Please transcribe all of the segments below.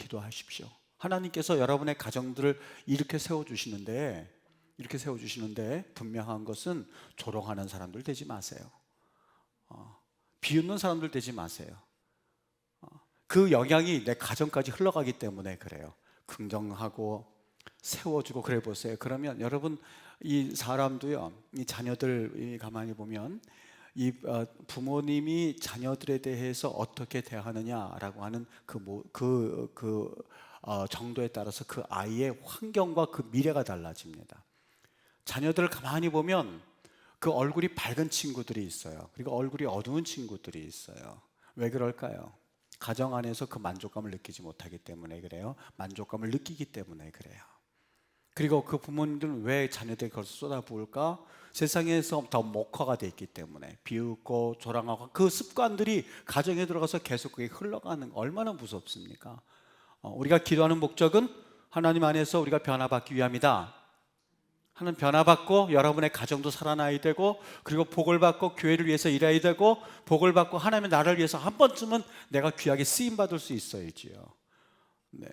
기도하십시오. 하나님께서 여러분의 가정들을 이렇게 세워주시는데 분명한 것은 조롱하는 사람들 되지 마세요. 비웃는 사람들 되지 마세요. 그 영향이 내 가정까지 흘러가기 때문에 그래요. 긍정하고 세워주고 그래 보세요. 그러면 여러분, 이 사람도요, 이 자녀들 가만히 보면 이 부모님이 자녀들에 대해서 어떻게 대하느냐라고 하는 정도에 따라서 그 아이의 환경과 그 미래가 달라집니다. 자녀들을 가만히 보면 그 얼굴이 밝은 친구들이 있어요. 그리고 얼굴이 어두운 친구들이 있어요. 왜 그럴까요? 가정 안에서 그 만족감을 느끼지 못하기 때문에 그래요. 만족감을 느끼기 때문에 그래요. 그리고 그 부모님들은 왜 자녀들이 그것을 쏟아부을까? 세상에서 더 목화가 되어 있기 때문에 비웃고 조랑하고 그 습관들이 가정에 들어가서 계속 그게 흘러가는, 얼마나 무섭습니까? 우리가 기도하는 목적은 하나님 안에서 우리가 변화받기 위함이다. 하나님 변화받고 여러분의 가정도 살아나야 되고, 그리고 복을 받고 교회를 위해서 일해야 되고, 복을 받고 하나님의 나라를 위해서 한 번쯤은 내가 귀하게 쓰임받을 수 있어야지요. 네.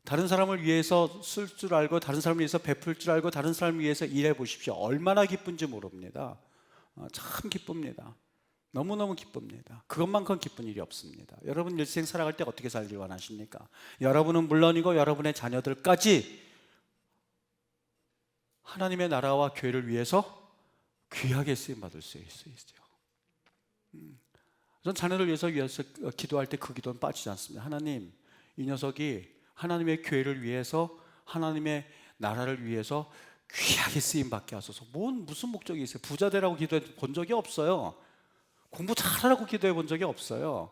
다른 사람을 위해서 쓸 줄 알고, 다른 사람을 위해서 베풀 줄 알고, 다른 사람을 위해서 일해 보십시오. 얼마나 기쁜지 모릅니다. 참 기쁩니다. 너무너무 기쁩니다. 그것만큼 기쁜 일이 없습니다. 여러분 일생 살아갈 때 어떻게 살길 원하십니까? 여러분은 물론이고 여러분의 자녀들까지 하나님의 나라와 교회를 위해서 귀하게 쓰임받을 수 있어야죠. 전 자녀를 위해서 기도할 때 그 기도는 빠지지 않습니다. 하나님, 이 녀석이 하나님의 교회를 위해서, 하나님의 나라를 위해서 귀하게 쓰임받게 하소서. 무슨 목적이 있어요? 부자 되라고 기도해 본 적이 없어요. 공부 잘하라고 기도해 본 적이 없어요.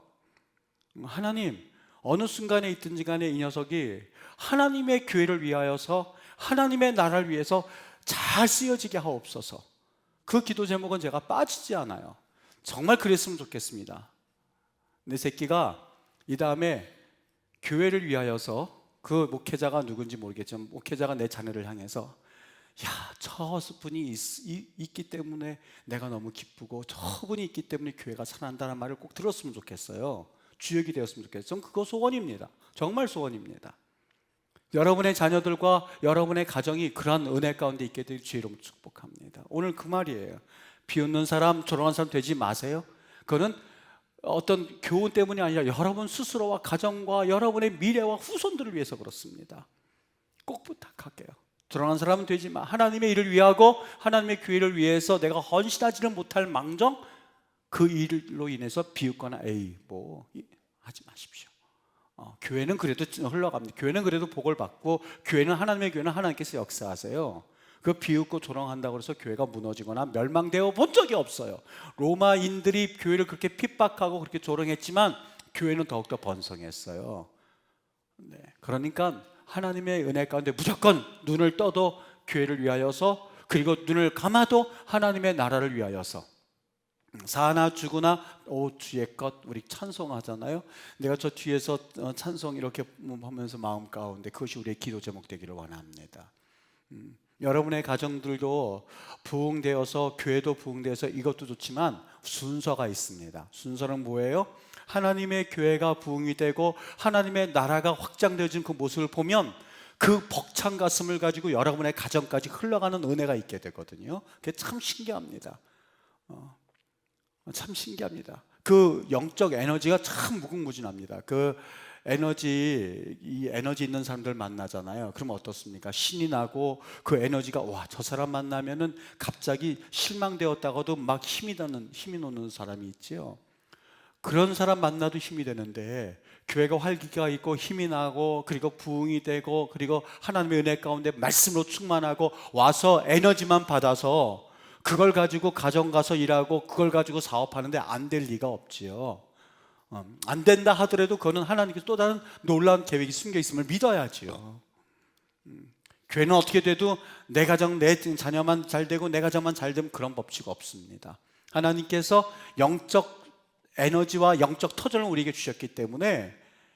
하나님, 어느 순간에 있든지 간에 이 녀석이 하나님의 교회를 위하여서, 하나님의 나라를 위해서 잘 쓰여지게 하옵소서. 그 기도 제목은 제가 빠지지 않아요. 정말 그랬으면 좋겠습니다. 내 새끼가 이 다음에 교회를 위하여서, 그 목회자가 누군지 모르겠지만 목회자가 내 자녀를 향해서 저분이 있기 때문에 내가 너무 기쁘고, 저분이 있기 때문에 교회가 살아난다는 말을 꼭 들었으면 좋겠어요. 주역이 되었으면 좋겠어요. 전 그거 소원입니다. 정말 소원입니다. 여러분의 자녀들과 여러분의 가정이 그러한 은혜 가운데 있게 될 주의로 축복합니다. 오늘 그 말이에요. 비웃는 사람, 조롱하는 사람 되지 마세요. 그거는 어떤 교훈 때문이 아니라 여러분 스스로와 가정과 여러분의 미래와 후손들을 위해서 그렇습니다. 꼭 부탁할게요. 조롱하는 사람은 되지 마. 하나님의 일을 위하고 하나님의 교회를 위해서 내가 헌신하지는 못할 망정, 그 일로 인해서 비웃거나 하지 마십시오. 교회는 그래도 흘러갑니다. 교회는 그래도 복을 받고, 하나님의 교회는 하나님께서 역사하세요. 그 비웃고 조롱한다고 해서 교회가 무너지거나 멸망되어 본 적이 없어요. 로마인들이 교회를 그렇게 핍박하고 그렇게 조롱했지만 교회는 더욱더 번성했어요. 네. 그러니까 하나님의 은혜 가운데 무조건 눈을 떠도 교회를 위하여서, 그리고 눈을 감아도 하나님의 나라를 위하여서, 사나 죽으나 오 주의 것, 우리 찬송하잖아요. 내가 저 뒤에서 찬송 이렇게 하면서 마음 가운데 그것이 우리의 기도 제목 되기를 원합니다. 여러분의 가정들도 부흥되어서, 교회도 부흥되어서, 이것도 좋지만 순서가 있습니다. 순서는 뭐예요? 하나님의 교회가 부흥이 되고 하나님의 나라가 확장되어진 그 모습을 보면 그 벅찬 가슴을 가지고 여러분의 가정까지 흘러가는 은혜가 있게 되거든요. 그게 참 신기합니다. 참 신기합니다. 그 영적 에너지가 참 무궁무진합니다. 이 에너지 있는 사람들 만나잖아요. 그럼 어떻습니까? 신이 나고 그 에너지가, 저 사람 만나면은 갑자기 실망되었다가도 막 힘이 나는 사람이 있지요. 그런 사람 만나도 힘이 되는데, 교회가 활기가 있고 힘이 나고, 그리고 부흥이 되고, 그리고 하나님의 은혜 가운데 말씀으로 충만하고 와서 에너지만 받아서 그걸 가지고 가정 가서 일하고 그걸 가지고 사업하는데 안 될 리가 없지요. 안 된다 하더라도 그거는 하나님께서 또 다른 놀라운 계획이 숨겨 있음을 믿어야지요. 교회는 어떻게 돼도 내 가정, 내 자녀만 잘 되고 내 가정만 잘 되면 그런 법칙 없습니다. 하나님께서 영적 에너지와 영적 터전을 우리에게 주셨기 때문에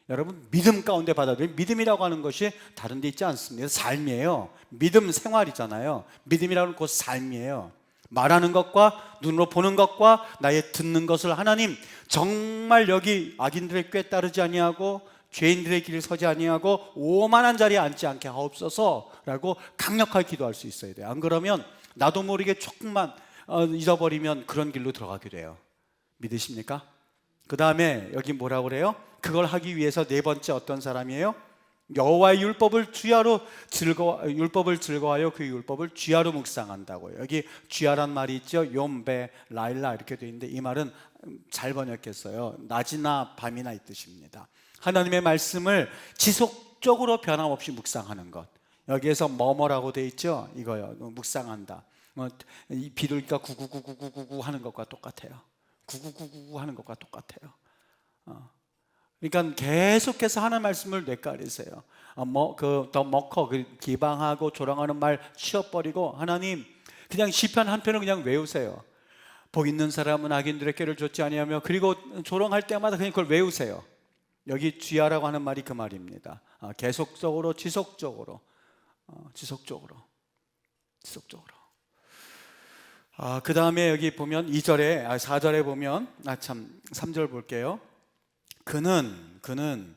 여러분 믿음 가운데 받아들인, 믿음이라고 하는 것이 다른 데 있지 않습니다. 삶이에요. 믿음 생활이잖아요. 믿음이라는 곧 삶이에요. 말하는 것과 눈으로 보는 것과 나의 듣는 것을 하나님 정말 여기 악인들의 꾀 따르지 아니하고 죄인들의 길을 서지 아니하고 오만한 자리에 앉지 않게 하옵소서라고 강력하게 기도할 수 있어야 돼요. 안 그러면 나도 모르게 조금만 잊어버리면 그런 길로 들어가게 돼요. 믿으십니까? 그 다음에 여기 뭐라고 그래요? 그걸 하기 위해서 네 번째 어떤 사람이에요? 여호와의 율법을 즐거워하여 그 율법을 주야로 묵상한다고요. 여기 주야란 말이 있죠. 욤베 라일라 이렇게 되어 있는데 이 말은 잘 번역했어요. 낮이나 밤이나 이 뜻입니다. 하나님의 말씀을 지속적으로 변함없이 묵상하는 것. 여기에서 뭐뭐라고 되어 있죠. 이거요. 묵상한다. 이 비둘기가 구구구구구구 하는 것과 똑같아요. 구구구구구 하는 것과 똑같아요. 그러니까 계속해서 하나님 말씀을 뇌까리세요. 더 먹고 기방하고 조롱하는 말 치워버리고 하나님 그냥 시편 한 편을 그냥 외우세요. 복 있는 사람은 악인들의 꾀를 좇지 아니하며, 그리고 조롱할 때마다 그냥 그걸 외우세요. 여기 주야라고 하는 말이 그 말입니다. 계속적으로 지속적으로. 그 다음에 여기 보면 2절에 4절에 보면 3절 볼게요. 그는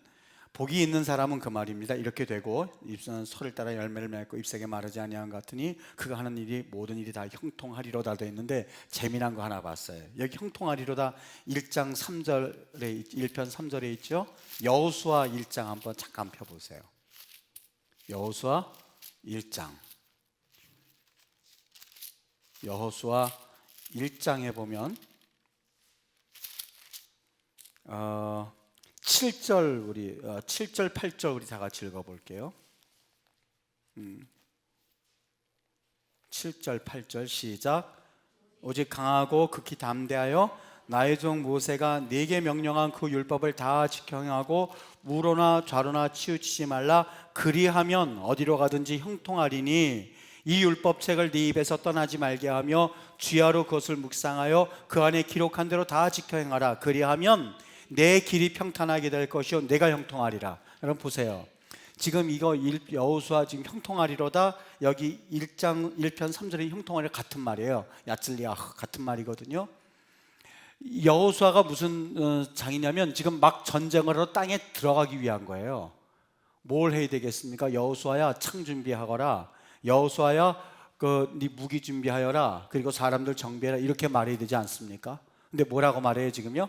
복이 있는 사람은 그 말입니다. 이렇게 되고 잎은 소를 따라 열매를 맺고 잎사귀에 마르지 아니한 같으니 그가 하는 일이 모든 일이 다 형통하리로다 되어 있는데 재미난 거 하나 봤어요. 여기 형통하리로다 1장 3절에 1편 3절에 있죠. 여호수아 1장 한번 잠깐 펴보세요. 여호수아 1장 여호수아 1장에 보면 7절 8절 우리 다 같이 읽어볼게요. 7절 8절 시작. 오직 강하고 극히 담대하여 나의 종 모세가 네게 명령한 그 율법을 다 지켜 행하고 우로나 좌로나 치우치지 말라. 그리하면 어디로 가든지 형통하리니 이 율법책을 네 입에서 떠나지 말게 하며 주야로 그것을 묵상하여 그 안에 기록한 대로 다 지켜 행하라. 그리하면 내 길이 평탄하게 될 것이요 내가 형통하리라. 여러분 보세요. 지금 이거 여호수아 지금 형통하리로다. 여기 1장 1편 3절에 형통하리라 같은 말이에요. 야틀리아 같은 말이거든요. 여호수아가 무슨 장이냐면 지금 막 전쟁을 하러 땅에 들어가기 위한 거예요. 뭘 해야 되겠습니까? 여호수아야 창 준비하거라. 여호수아야 네 무기 준비하여라. 그리고 사람들 정비해라. 이렇게 말해야 되지 않습니까? 근데 뭐라고 말해요 지금요?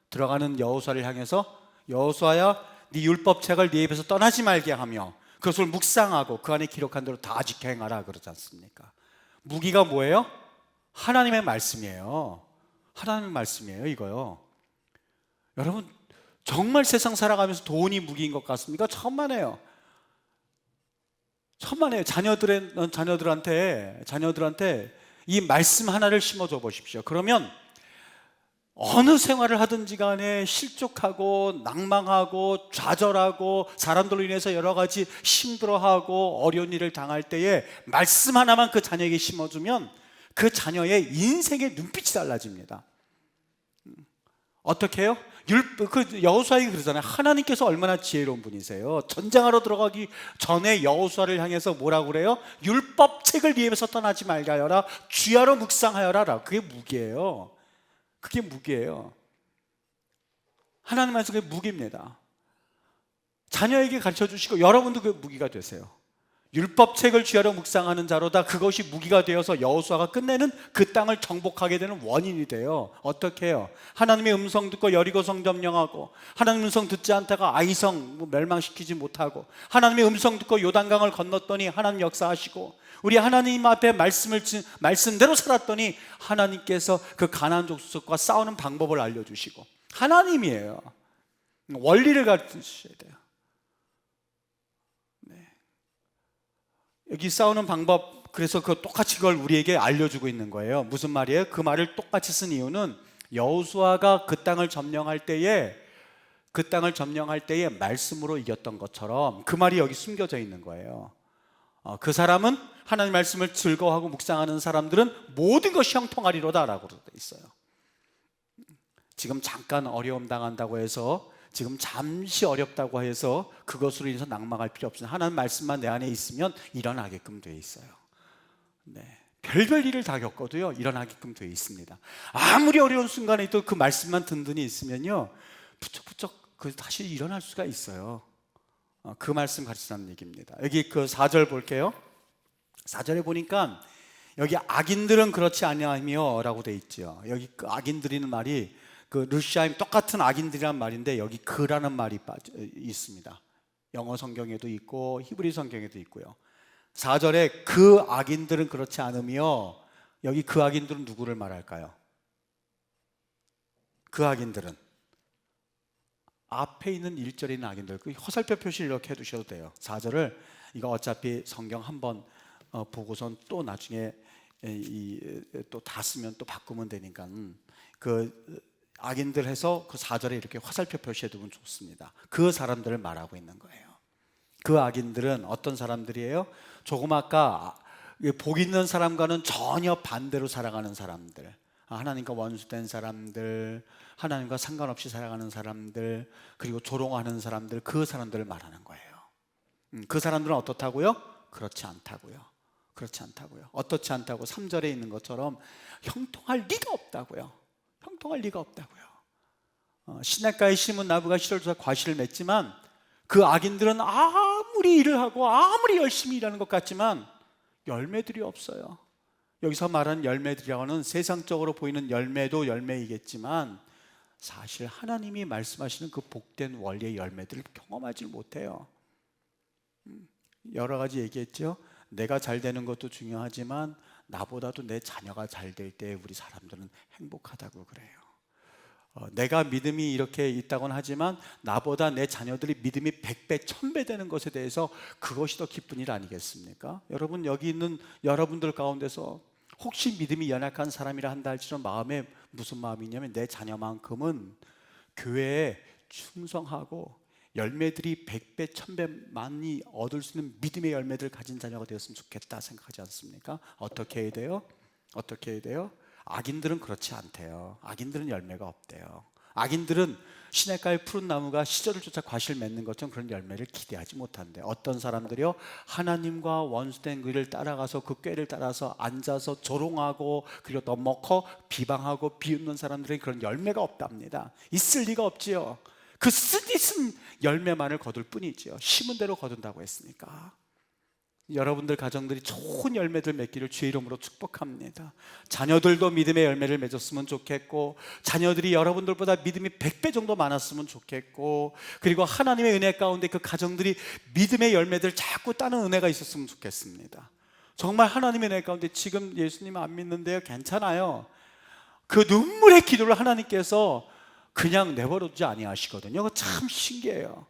들어가는 여호수아를 향해서 여호수아야 네 율법책을 네 입에서 떠나지 말게 하며 그것을 묵상하고 그 안에 기록한 대로 다 지켜 행하라 그러지 않습니까? 무기가 뭐예요? 하나님의 말씀이에요. 하나님의 말씀이에요 이거요. 여러분 정말 세상 살아가면서 돈이 무기인 것 같습니까? 천만에요. 자녀들한테 이 말씀 하나를 심어줘 보십시오. 그러면 어느 생활을 하든지 간에 실족하고 낭망하고 좌절하고 사람들로 인해서 여러 가지 힘들어하고 어려운 일을 당할 때에 말씀 하나만 그 자녀에게 심어주면 그 자녀의 인생의 눈빛이 달라집니다. 어떻게 해요? 여호수아에게 그러잖아요. 하나님께서 얼마나 지혜로운 분이세요. 전쟁하러 들어가기 전에 여호수아를 향해서 뭐라고 그래요? 율법책을 네 입에서 떠나지 말게 하여라. 주야로 묵상하여라. 그게 무기예요. 그게 무기예요. 하나님 말씀 그게 무기입니다. 자녀에게 가르쳐 주시고 여러분도 그 무기가 되세요. 율법책을 주야로 묵상하는 자로다. 그것이 무기가 되어서 여호수아가 끝내는 그 땅을 정복하게 되는 원인이 돼요. 어떻게 해요? 하나님의 음성 듣고 여리고성 점령하고, 하나님의 음성 듣지 않다가 아이성 멸망시키지 못하고, 하나님의 음성 듣고 요단강을 건넜더니 하나님 역사하시고, 우리 하나님 앞에 말씀대로 살았더니 하나님께서 그 가나안 족속과 싸우는 방법을 알려주시고, 하나님이에요. 원리를 가르치셔야 돼요. 여기 싸우는 방법, 그래서 그 똑같이 그걸 우리에게 알려주고 있는 거예요. 무슨 말이에요? 그 말을 똑같이 쓴 이유는 여호수아가 그 땅을 점령할 때에 말씀으로 이겼던 것처럼 그 말이 여기 숨겨져 있는 거예요. 그 사람은 하나님 말씀을 즐거워하고 묵상하는 사람들은 모든 것이 형통하리로다 라고 되어 있어요. 지금 잠깐 어려움 당한다고 해서, 지금 잠시 어렵다고 해서 그것으로 인해서 낭망할 필요 없어요. 하나님 말씀만 내 안에 있으면 일어나게끔 되어 있어요. 별별 일을 다 겪어도요 일어나게끔 되어 있습니다. 아무리 어려운 순간에도 그 말씀만 든든히 있으면요 부쩍부쩍 그 다시 일어날 수가 있어요. 그 말씀 가르치는 얘기입니다. 여기 그 4절 볼게요. 4절에 보니까 여기 악인들은 그렇지 아니하며 라고 돼 있죠. 여기 그 악인들이는 말이 그 르샤임 똑같은 악인들이란 말인데 여기 그라는 말이 있습니다. 영어 성경에도 있고 히브리 성경에도 있고요. 4절에 그 악인들은 그렇지 않으며, 여기 그 악인들은 누구를 말할까요? 그 악인들은 앞에 있는 1절에 있는 악인들, 그 화살표 표시를 이렇게 해두셔도 돼요. 4절을 이거 어차피 성경 한번 보고선 또 나중에 또 다 쓰면 또 바꾸면 되니까 그 악인들 해서 그 4절에 이렇게 화살표 표시해 두면 좋습니다. 그 사람들을 말하고 있는 거예요. 그 악인들은 어떤 사람들이에요? 조금 아까 복 있는 사람과는 전혀 반대로 살아가는 사람들, 하나님과 원수된 사람들, 하나님과 상관없이 살아가는 사람들, 그리고 조롱하는 사람들, 그 사람들을 말하는 거예요. 그 사람들은 어떻다고요? 그렇지 않다고요. 그렇지 않다고요. 어떻지 않다고? 3절에 있는 것처럼 형통할 리가 없다고요. 형통할 리가 없다고요. 시냇가에 심은 나무가 실을 쫓아 과실을 맺지만 그 악인들은 아무리 일을 하고 아무리 열심히 일하는 것 같지만 열매들이 없어요. 여기서 말하는 열매들이라고는 세상적으로 보이는 열매도 열매이겠지만 사실 하나님이 말씀하시는 그 복된 원리의 열매들을 경험하지 못해요. 여러 가지 얘기했죠. 내가 잘 되는 것도 중요하지만 나보다도 내 자녀가 잘 될 때 우리 사람들은 행복하다고 그래요. 내가 믿음이 이렇게 있다고는 하지만 나보다 내 자녀들이 믿음이 100배, 1000배 되는 것에 대해서 그것이 더 기쁜 일 아니겠습니까? 여러분, 여기 있는 여러분들 가운데서 혹시 믿음이 연약한 사람이라 한다 할지라도 마음에 무슨 마음이냐면 내 자녀만큼은 교회에 충성하고 열매들이 100배, 1000배 많이 얻을 수 있는 믿음의 열매들을 가진 자녀가 되었으면 좋겠다 생각하지 않습니까? 어떻게 해야 돼요? 어떻게 해야 돼요? 악인들은 그렇지 않대요. 악인들은 열매가 없대요. 악인들은 시냇가의 푸른 나무가 시절을 쫓아 과실을 맺는 것처럼 그런 열매를 기대하지 못한대요. 어떤 사람들이요? 하나님과 원수된 길을 따라가서 그 꾀를 따라서 앉아서 조롱하고 그리고 떠먹고 비방하고 비웃는 사람들은 그런 열매가 없답니다. 있을 리가 없지요. 그 쓰디쓴 열매만을 거둘 뿐이지요. 심은 대로 거둔다고 했으니까. 여러분들 가정들이 좋은 열매들 맺기를 주의 이름으로 축복합니다. 자녀들도 믿음의 열매를 맺었으면 좋겠고, 자녀들이 여러분들보다 믿음이 100배 정도 많았으면 좋겠고, 그리고 하나님의 은혜 가운데 그 가정들이 믿음의 열매들 자꾸 따는 은혜가 있었으면 좋겠습니다. 정말 하나님의 은혜 가운데 지금 예수님 안 믿는데요, 괜찮아요. 그 눈물의 기도를 하나님께서 그냥 내버려두지 아니하시거든요. 그거 참 신기해요.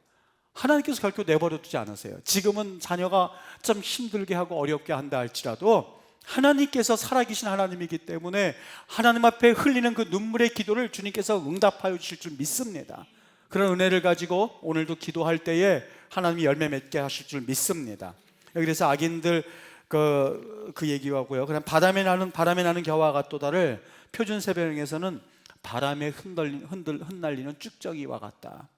하나님께서 결코 내버려두지 않으세요. 지금은 자녀가 좀 힘들게 하고 어렵게 한다 할지라도 하나님께서 살아계신 하나님이기 때문에 하나님 앞에 흘리는 그 눈물의 기도를 주님께서 응답하여 주실 줄 믿습니다. 그런 은혜를 가지고 오늘도 기도할 때에 하나님이 열매 맺게 하실 줄 믿습니다. 그래서 악인들 그 얘기하고요. 그냥 바람에 나는 겨와 같도다를 표준 세번역에서는 바람에 흩날리는 쭉정이와 같다.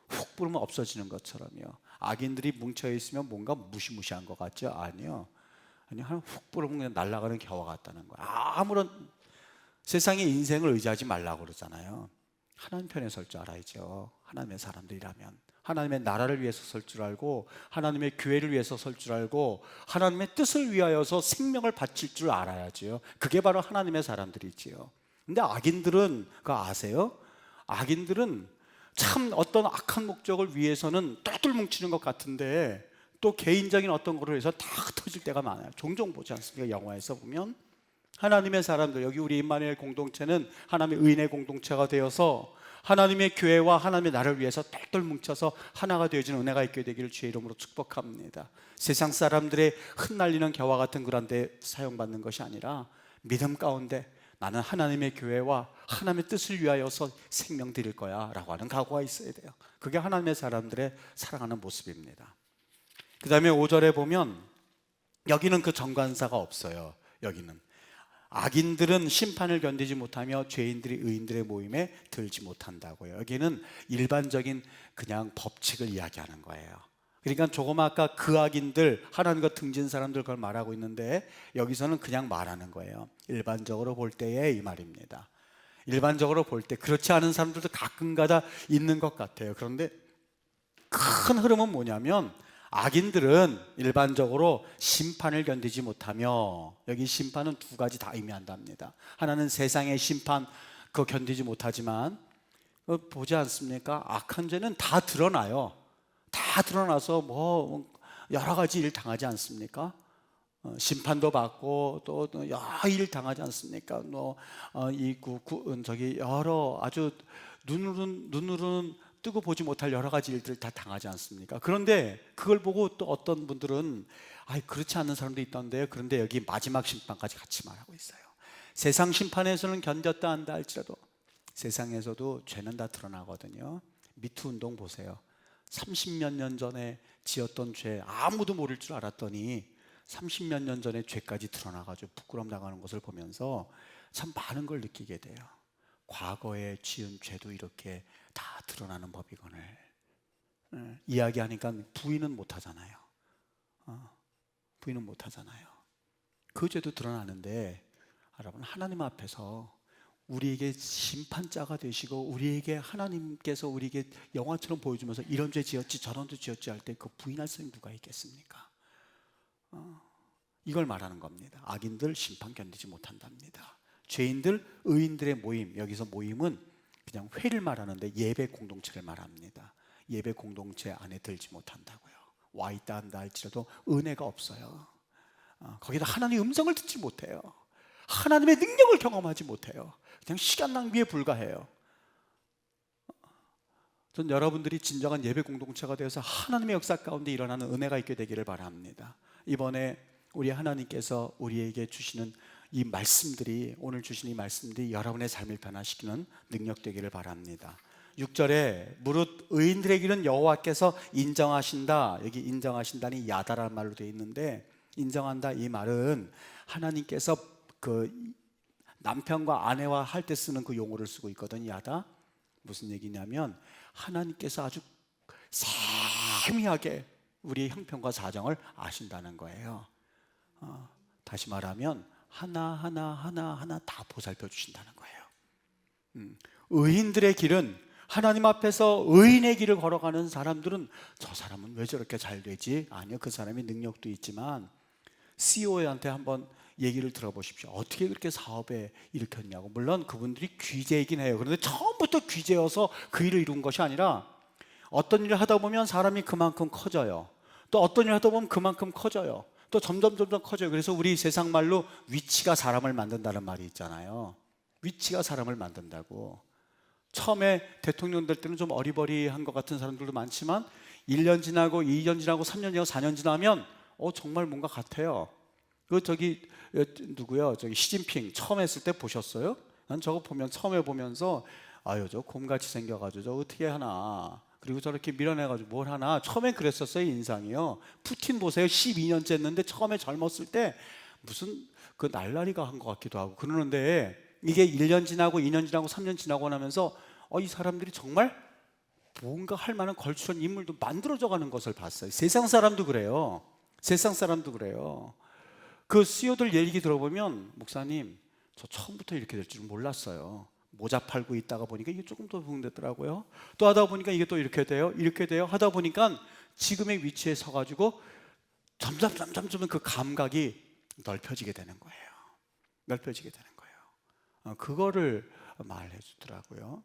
훅 불으면 없어지는 것처럼요. 악인들이 뭉쳐 있으면 뭔가 무시무시한 것 같죠? 아니요. 훅 불으면 그냥 날아가는 겨와 같다는 거예요. 아무런 세상의 인생을 의지하지 말라고 그러잖아요. 하나님 편에 설 줄 알아야죠. 하나님의 사람들이라면 하나님의 나라를 위해서 설 줄 알고 하나님의 교회를 위해서 설 줄 알고 하나님의 뜻을 위하여서 생명을 바칠 줄 알아야죠. 그게 바로 하나님의 사람들이지요. 근데 악인들은 그거 아세요? 악인들은 참 어떤 악한 목적을 위해서는 똘똘 뭉치는 것 같은데 또 개인적인 어떤 거를 위해서 다 흩어질 때가 많아요. 종종 보지 않습니까? 영화에서 보면 하나님의 사람들, 여기 우리 임마누엘 공동체는 하나님의 의인의 공동체가 되어서 하나님의 교회와 하나님의 나라를 위해서 똘똘 뭉쳐서 하나가 되어지는 은혜가 있게 되기를 주의 이름으로 축복합니다. 세상 사람들의 흩날리는 겨와 같은 그런 데 사용받는 것이 아니라 믿음 가운데 나는 하나님의 교회와 하나님의 뜻을 위하여서 생명 드릴 거야 라고 하는 각오가 있어야 돼요. 그게 하나님의 사람들의 사랑하는 모습입니다. 그 다음에 5절에 보면 여기는 그 정관사가 없어요. 여기는 악인들은 심판을 견디지 못하며 죄인들이 의인들의 모임에 들지 못한다고요. 여기는 일반적인 그냥 법칙을 이야기하는 거예요. 그러니까 조금 아까 그 악인들, 하나님과 등진 사람들 그걸 말하고 있는데 여기서는 그냥 말하는 거예요. 일반적으로 볼 때에 이 말입니다. 일반적으로 볼 때 그렇지 않은 사람들도 가끔가다 있는 것 같아요. 그런데 큰 흐름은 뭐냐면 악인들은 일반적으로 심판을 견디지 못하며, 여기 심판은 두 가지 다 의미한답니다. 하나는 세상의 심판, 그거 견디지 못하지만 보지 않습니까? 악한 죄는 다 드러나요. 다 드러나서 뭐 여러 가지 일 당하지 않습니까? 심판도 받고 또 여러 일 당하지 않습니까? 저기 여러 아주 눈으로는 뜨고 보지 못할 여러 가지 일들을 다 당하지 않습니까? 그런데 그걸 보고 또 어떤 분들은 그렇지 않은 사람도 있던데요. 그런데 여기 마지막 심판까지 같이 말하고 있어요. 세상 심판에서는 견뎠다 한다 할지라도 세상에서도 죄는 다 드러나거든요. 미투 운동 보세요. 30몇 년 전에 지었던 죄 아무도 모를 줄 알았더니 30몇 년 전에 죄까지 드러나가지고 부끄럼 당하는 것을 보면서 참 많은 걸 느끼게 돼요. 과거에 지은 죄도 이렇게 다 드러나는 법이거늘. 이야기하니까 부인은 못하잖아요. 부인은 못하잖아요. 그 죄도 드러나는데 여러분, 하나님 앞에서 우리에게 심판자가 되시고 우리에게 하나님께서 우리에게 영화처럼 보여주면서 이런 죄 지었지 저런 죄 지었지 할 때 그 부인할 사람이 누가 있겠습니까? 이걸 말하는 겁니다. 악인들 심판 견디지 못한답니다. 죄인들, 의인들의 모임, 여기서 모임은 그냥 회를 말하는데 예배 공동체를 말합니다. 예배 공동체 안에 들지 못한다고요. 와 있다 한다 할지라도 은혜가 없어요. 거기다 하나님의 음성을 듣지 못해요. 하나님의 능력을 경험하지 못해요. 그냥 시간 낭비에 불과해요. 전 여러분들이 진정한 예배 공동체가 되어서 하나님의 역사 가운데 일어나는 은혜가 있게 되기를 바랍니다. 이번에 우리 하나님께서 우리에게 주시는 이 말씀들이, 오늘 주신 이 말씀들이 여러분의 삶을 변화시키는 능력 되기를 바랍니다. 6절에 무릇 의인들의 길은 여호와께서 인정하신다. 여기 인정하신다니 야다라는 말로 되어 있는데, 인정한다 이 말은 하나님께서 그 남편과 아내와 할 때 쓰는 그 용어를 쓰고 있거든요. 야다. 무슨 얘기냐면 하나님께서 아주 세미하게 우리의 형편과 사정을 아신다는 거예요. 다시 말하면 하나하나 다 보살펴 주신다는 거예요. 의인들의 길은, 하나님 앞에서 의인의 길을 걸어가는 사람들은 저 사람은 왜 저렇게 잘 되지? 아니요, 그 사람이 능력도 있지만 CEO한테 한번 얘기를 들어보십시오. 어떻게 그렇게 사업에 일으켰냐고. 물론 그분들이 귀재이긴 해요. 그런데 처음부터 귀재여서 그 일을 이룬 것이 아니라 어떤 일을 하다 보면 사람이 그만큼 커져요. 또 어떤 일을 하다 보면 그만큼 커져요. 또 점점 커져요. 그래서 우리 세상 말로 위치가 사람을 만든다는 말이 있잖아요. 위치가 사람을 만든다고. 처음에 대통령 될 때는 좀 어리버리한 것 같은 사람들도 많지만 1년 지나고 2년 지나고 3년 지나고 4년 지나면 정말 뭔가 같아요. 누구요? 시진핑 처음 했을 때 보셨어요? 난 저거 처음에 보면서 저 곰같이 생겨가지고 저 어떻게 하나, 그리고 저렇게 밀어내가지고 뭘 하나, 처음에 그랬었어요. 인상이요. 푸틴 보세요. 12년째 했는데 처음에 젊었을 때 무슨 그 날라리가 한 것 같기도 하고 그러는데, 이게 1년 지나고 2년 지나고 3년 지나고 나면서 이 사람들이 정말 뭔가 할 만한 걸출한 인물도 만들어져 가는 것을 봤어요. 세상 사람도 그래요. 세상 사람도 그래요. 그 CEO들 얘기 들어보면, 목사님 저 처음부터 이렇게 될 줄 몰랐어요. 모자 팔고 있다가 보니까 이게 조금 더 부흥됐더라고요. 또 하다 보니까 이게 또 이렇게 돼요. 하다 보니까 지금의 위치에 서가지고 점점 그 감각이 넓혀지게 되는 거예요. 넓혀지게 되는 거예요. 그거를 말해 주더라고요.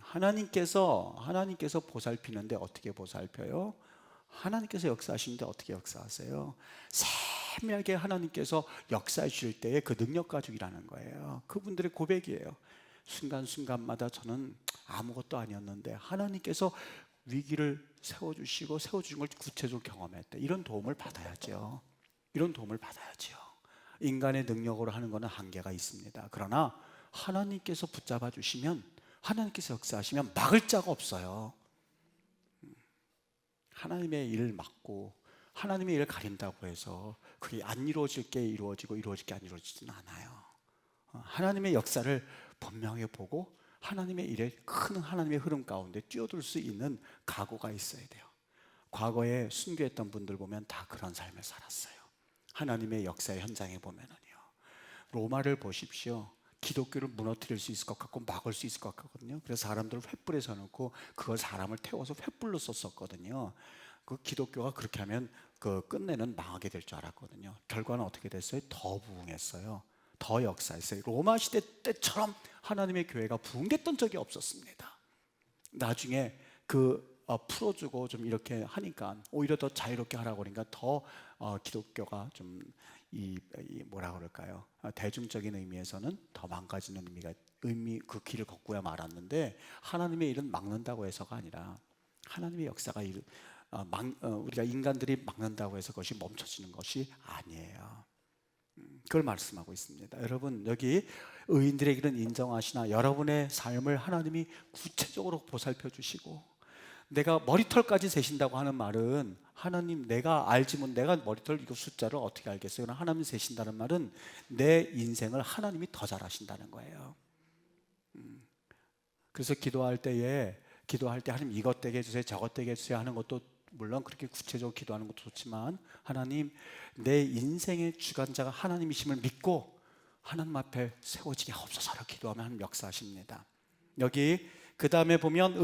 하나님께서 보살피는데 어떻게 보살펴요? 하나님께서 역사하시는데 어떻게 역사하세요? 세밀하게 하나님께서 역사해 주실 때의 그 능력 가지고 일하는 거예요. 그분들의 고백이에요. 순간순간마다 저는 아무것도 아니었는데 하나님께서 위기를 세워주시고 세워주신 걸 구체적으로 경험했대. 이런 도움을 받아야죠. 이런 도움을 받아야죠. 인간의 능력으로 하는 것은 한계가 있습니다. 그러나 하나님께서 붙잡아 주시면, 하나님께서 역사하시면 막을 자가 없어요. 하나님의 일을 막고 하나님의 일을 가린다고 해서 그게 안 이루어질 게 이루어지고 이루어질 게 안 이루어지지는 않아요. 하나님의 역사를 분명히 보고 하나님의 일에 큰 하나님의 흐름 가운데 뛰어들 수 있는 각오가 있어야 돼요. 과거에 순교했던 분들 보면 다 그런 삶을 살았어요. 하나님의 역사의 현장에 보면은요. 로마를 보십시오. 기독교를 무너뜨릴 수 있을 것 같고 막을 수 있을 것 같거든요. 그래서 사람들을 횃불에 서놓고 그걸 사람을 태워서 횃불로 썼었거든요. 그 기독교가 그렇게 하면 그 끝내는 망하게 될 줄 알았거든요. 결과는 어떻게 됐어요? 더 부흥했어요. 더 역사했어요. 로마 시대 때처럼 하나님의 교회가 부흥됐던 적이 없었습니다. 나중에 풀어주고 좀 이렇게 하니까 오히려 더 자유롭게 하라고 그러니까 더 기독교가 좀 뭐라 그럴까요? 대중적인 의미에서는 더 망가지는 그 길을 걷고야 말았는데, 하나님의 일은 막는다고 해서가 아니라 하나님의 역사가 우리가 인간들이 막는다고 해서 그것이 멈춰지는 것이 아니에요. 그걸 말씀하고 있습니다. 여러분, 여기 의인들의 길은 인정하시나 여러분의 삶을 하나님이 구체적으로 보살펴 주시고, 내가 머리털까지 세신다고 하는 말은, 하나님 내가 알지만 내가 머리털 이거 숫자를 어떻게 알겠어요? 그러나 하나님 세신다는 말은 내 인생을 하나님이 더 잘 아신다는 거예요. 그래서 기도할 때 하나님 이것 되게 해주세요, 저것 되게 해주세요 하는 것도 물론 그렇게 구체적으로 기도하는 것도 좋지만, 하나님 내 인생의 주관자가 하나님이심을 믿고 하나님 앞에 세워지게 하옵소서라고 기도하면 하나님 역사하십니다. 여기 그 다음에 보면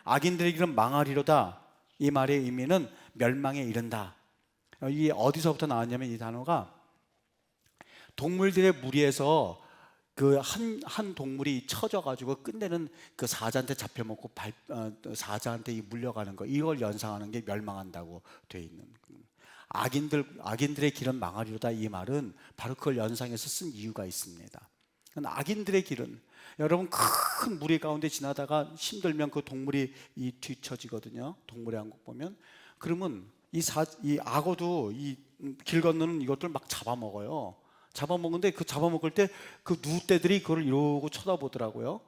악인들의 길은 망하리로다, 이 말의 의미는 멸망에 이른다. 이게 어디서부터 나왔냐면, 이 단어가 동물들의 무리에서 그 한 동물이 쳐져가지고 끝내는 그 사자한테 잡혀먹고 사자한테 물려가는 거, 이걸 연상하는 게 멸망한다고 돼 있는. 악인들의 길은 망하리로다, 이 말은 바로 그걸 연상해서 쓴 이유가 있습니다. 악인들의 길은, 여러분 큰 무리 가운데 지나다가 힘들면 그 동물이 뒤처지거든요. 동물의 한국 보면. 그러면 이 악어도 이 길 건너는 이것들 막 잡아먹어요. 잡아먹는데 그 잡아먹을 때 그 누떼들이 그걸 이러고 쳐다보더라고요.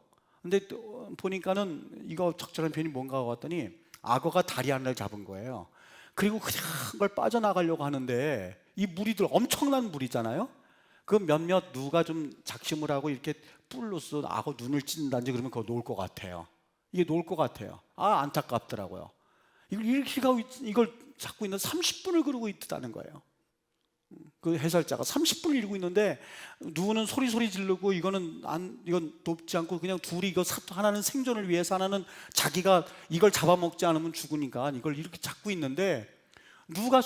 근데 또 보니까는 이거 적절한 표현이 뭔가 봤더니 악어가 다리 하나를 잡은 거예요. 그리고 그냥 그걸 빠져나가려고 하는데, 이 무리들 엄청난 무리잖아요. 그 몇몇 누가 좀 작심을 하고 이렇게 뿔로써 악어 눈을 찢는다든지 그러면 그거 놓을 것 같아요. 이게 놓을 것 같아요. 안타깝더라고요. 이걸 잡고 있는 30분을 그러고 있다는 거예요. 그 해설자가 30분을 이러고 있는데, 누구는 소리 지르고 이건 돕지 않고 그냥 둘이 하나는 생존을 위해서, 하나는 자기가 이걸 잡아먹지 않으면 죽으니까 이걸 이렇게 잡고 있는데, 누가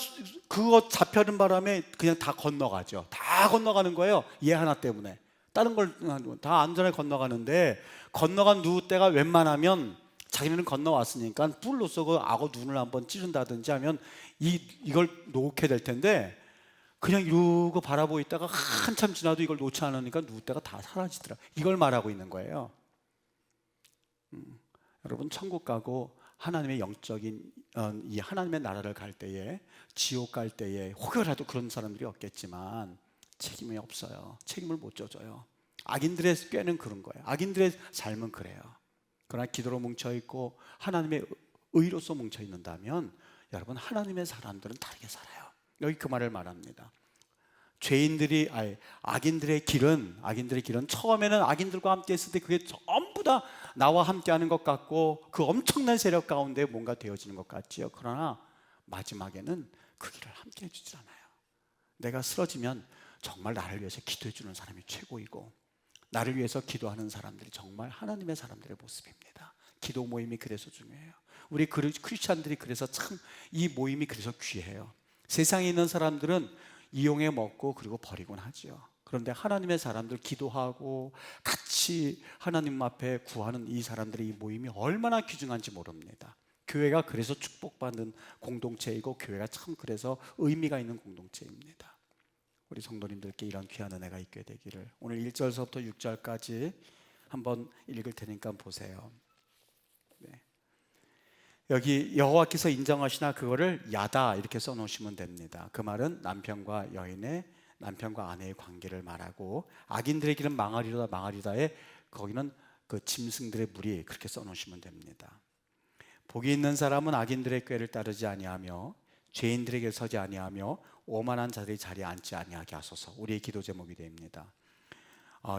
그거 잡혀는 바람에 그냥 다 건너가죠. 다 건너가는 거예요. 얘 하나 때문에. 다른 걸 다 안전하게 건너가는데, 건너간 누구때가 웬만하면 자기는 건너왔으니까 뿔로써 그 악어 눈을 한번 찌른다든지 하면 이걸 놓게 될 텐데, 그냥 이러고 바라보고 있다가 한참 지나도 이걸 놓지 않으니까 누구때가 다 사라지더라. 이걸 말하고 있는 거예요. 여러분, 천국 가고 하나님의 영적인 이 하나님의 나라를 갈 때에, 지옥 갈 때에 혹여라도 그런 사람들이 없겠지만 책임이 없어요. 책임을 못 져줘요. 악인들의 꾀는 그런 거예요. 악인들의 삶은 그래요. 그러나 기도로 뭉쳐있고 하나님의 의로서 뭉쳐있는다면, 여러분 하나님의 사람들은 다르게 살아요. 여기 그 말을 말합니다. 악인들의 길은 처음에는 악인들과 함께 했을 때 그게 전부 다 나와 함께 하는 것 같고 그 엄청난 세력 가운데 뭔가 되어지는 것 같지요. 그러나 마지막에는 그 길을 함께 해주지 않아요. 내가 쓰러지면 정말 나를 위해서 기도해 주는 사람이 최고이고, 나를 위해서 기도하는 사람들이 정말 하나님의 사람들의 모습입니다. 기도 모임이 그래서 중요해요. 우리 크리스찬들이 그래서 참 이 모임이 그래서 귀해요. 세상에 있는 사람들은 이용해 먹고 그리고 버리곤 하죠. 그런데 하나님의 사람들, 기도하고 같이 하나님 앞에 구하는 이 사람들의 이 모임이 얼마나 귀중한지 모릅니다. 교회가 그래서 축복받는 공동체이고, 교회가 참 그래서 의미가 있는 공동체입니다. 우리 성도님들께 이런 귀한 은혜가 있게 되기를. 오늘 1절서부터 6절까지 한번 읽을 테니까 보세요. 네. 여기 여호와께서 인정하시나 그거를 야다 이렇게 써놓으시면 됩니다. 그 말은 남편과 아내의 관계를 말하고, 악인들의 길은 망하리다에 거기는 그 짐승들의 무리, 그렇게 써놓으시면 됩니다. 복이 있는 사람은 악인들의 꾀를 따르지 아니하며 죄인들에게 서지 아니하며 오만한 자들의 자리에 앉지 아니하게 하소서. 우리의 기도 제목이 됩니다.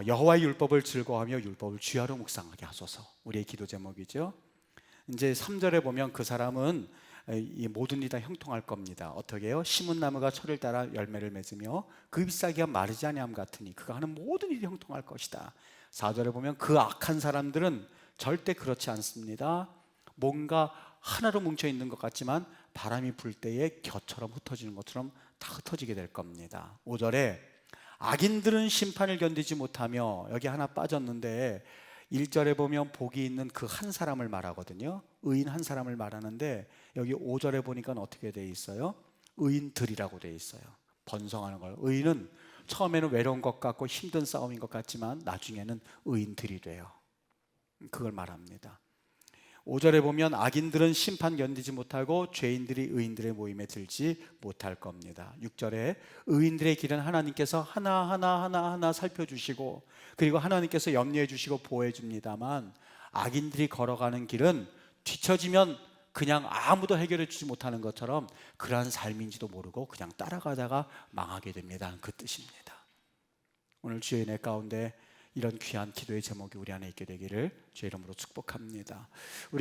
여호와의 율법을 즐거워하며 율법을 주야로 묵상하게 하소서. 우리의 기도 제목이죠. 이제 3절에 보면 그 사람은 이 모든 일이 다 형통할 겁니다. 어떻게 해요? 심은 나무가 철을 따라 열매를 맺으며 그 잎사귀가 마르지 아니함 같으니 그가 하는 모든 일이 형통할 것이다. 4절에 보면 그 악한 사람들은 절대 그렇지 않습니다. 뭔가 하나로 뭉쳐 있는 것 같지만 바람이 불 때에 겨처럼 흩어지는 것처럼 다 흩어지게 될 겁니다. 5절에 악인들은 심판을 견디지 못하며, 여기 하나 빠졌는데 1절에 보면 복이 있는 그 한 사람을 말하거든요. 의인 한 사람을 말하는데 여기 5절에 보니까 어떻게 돼 있어요? 의인들이라고 돼 있어요. 번성하는 걸. 의인은 처음에는 외로운 것 같고 힘든 싸움인 것 같지만 나중에는 의인들이 돼요. 그걸 말합니다. 5절에 보면 악인들은 심판 견디지 못하고 죄인들이 의인들의 모임에 들지 못할 겁니다. 6절에 의인들의 길은 하나님께서 하나하나 살펴주시고 그리고 하나님께서 염려해 주시고 보호해 줍니다만 악인들이 걸어가는 길은 뒤처지면 그냥 아무도 해결해 주지 못하는 것처럼 그러한 삶인지도 모르고 그냥 따라가다가 망하게 됩니다. 그 뜻입니다. 오늘 주의 은혜 가운데 이런 귀한 기도의 제목이 우리 안에 있게 되기를 주의 이름으로 축복합니다. 우리